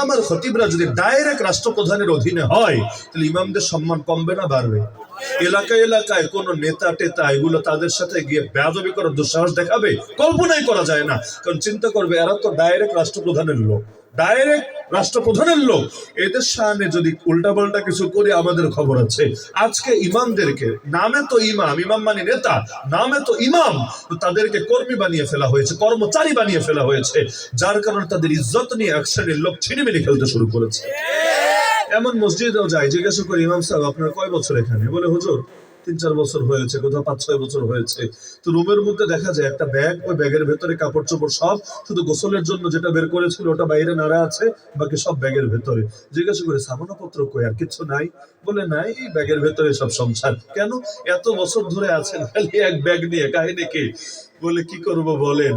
ইমাম আর খতিবরা যদি ডাইরেক্ট রাষ্ট্রপ্রধানের অধীনে হয় তাহলে ইমামদের সম্মান কমবে না বাড়বে? এলাকায় এলাকায় কোন নেতা টেতা এগুলো তাদের সাথে গিয়ে বেয়াদবি করার দুঃসাহস দেখাবে? কল্পনাই করা যায় না। কারণ চিন্তা করবে, এরা তো ডাইরেক্ট রাষ্ট্রপ্রধানের লোক, ডাইরেক্ট রাষ্ট্রপ্রধানের লোক। এদের সামনে যদি উল্টাপাল্টা কিছু করে আমাদের খবর আছে। আজকে ইমামদেরকে, নামে তো ইমাম, ইমাম মানে নেতা, নামে তো ইমাম, তাদেরকে কর্মী বানিয়ে ফেলা হয়েছে, কর্মচারী বানিয়ে ফেলা হয়েছে, যার কারণে তাদের ইজ্জত নিয়ে এক শ্রেণীর লোক ছিনিমিনি খেলতে শুরু করেছে। এমন মসজিদেও যায়, জিজ্ঞাসা করি ইমাম সাহেব আপনার কয় বছর এখানে? বলে হুজুর 3-4 বছর হয়েছে, কোথাও 5-6 বছর হয়েছে। তো রুমের মধ্যে দেখা যায় একটা ব্যাগ, ওই ব্যাগের ভেতরে কাপড় চোপড় সব, শুধু গোসলের জন্য যেটা বের করেছিল ওটা বাইরে নাড়া আছে, বাকি সব ব্যাগের ভেতরে। জিজ্ঞাসা করে সামানপত্র কই, আর কিছু নাই? বলে নাই, এই ব্যাগের ভেতরে সব সংসার। কেন এত বছর ধরে আছেন খালি এক ব্যাগ নিয়ে, কাহিনী কি? বলে কি করব বলেন,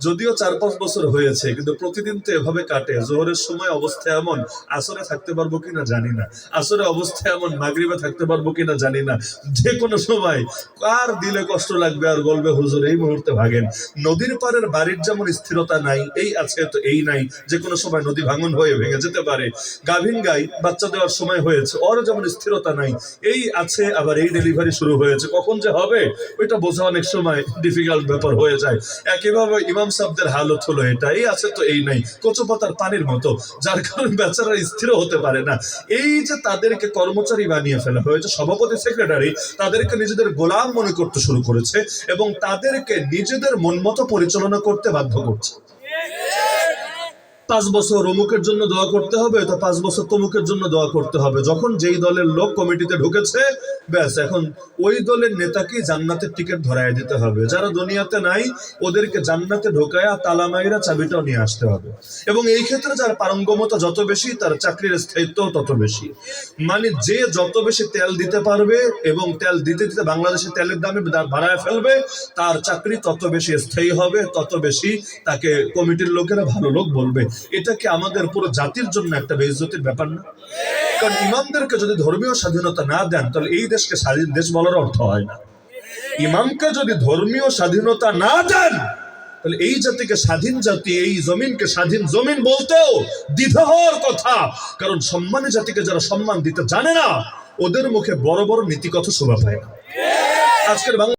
যদিও 4-5 বছর হয়েছে, কিন্তু প্রতিদিন তো এভাবে কাটে। জোহরের সময় অবস্থা এমন, আসরে থাকতে পারবো কিনা জানি না, আসরে অবস্থা এমন, মাগরিবে থাকতে পারবো কিনা জানি না। যে কোনো সময় কার দিলে কষ্ট লাগবে আর বলবে হুজুর এই মুহূর্তে ভাগেন। নদীর পাড়ের বাড়ির যেমন স্থিরতা নাই, এই আছে তো এই নাই, যে কোনো সময় নদী ভাঙন হয়ে ভেঙে যেতে পারে। গাভীন গাই বাচ্চা দেওয়ার সময় হয়েছে, ওর যেমন স্থিরতা নাই, এই আছে, আবার এই ডেলিভারি শুরু হয়েছে, কখন যে হবে ওইটা বোঝা অনেক সময় ডিফিকাল্ট ব্যাপার হয়ে যায়। একইভাবে ইমাম সাহেবদের হালত হলো এটা, এই আছে তো এই নাই, কচুপাতার পানির মতো, যার কারণে বেচারা স্থির হতে পারে না। এই যে তাদেরকে কর্মচারী বানিয়ে ফেলা হয়েছে, সভাপতি সেক্রেটারি তাদেরকে নিজেদের গোলাম মনে করতে শুরু করেছে এবং তাদেরকে নিজেদের মন মতো পরিচালনা করতে বাধ্য করছে। 5 বছর অমুকের জন্য দোয়া করতে হবে, তো 5 বছর তমুকের জন্য দোয়া করতে হবে। যখন যেই দলের লোক কমিটিতে ঢুকেছে, ব্যাস এখন ওই দলের নেতাকে জান্নাতের টিকিট ধরায় দিতে হবে। যারা দুনিয়াতে নাই ওদেরকে জান্নাতে ঢোকায়া তালা মাইরা চাবিটাও নিয়ে আসতে হবে। এবং এই ক্ষেত্রে যার পারঙ্গমতা যত বেশি, তার চাকরির স্থায়িত্ব তত বেশি। মানে যে যত বেশি তেল দিতে পারবে এবং তেল দিতে দিতে বাংলাদেশের তেলের দামে বাড়ায় ফেলবে, তার চাকরি তত বেশি স্থায়ী হবে, তত বেশি তাকে কমিটির লোকেরা ভালো লোক বলবে। এটা কি আমাদের পুরো জাতির জন্য একটা বেইজ্জতির ব্যাপার না? কারণ ইমামদেরকে যদি ধর্মীয় স্বাধীনতা না দেন, তাহলে এই দেশকে স্বাধীন দেশ বলার অর্থ হয় না। ইমামকে যদি ধর্মীয় স্বাধীনতা না দেন, তাহলে এই জাতিকে স্বাধীন জাতি, এই জমিনকে স্বাধীন জমিন বলতেও দ্বিধা হওয়ার কথা। কারণ সম্মানী জাতিকে যারা সম্মান দিতে জানে না, ওদের মুখে বড় বড় নীতি কথা শোভা পায় না। আজকের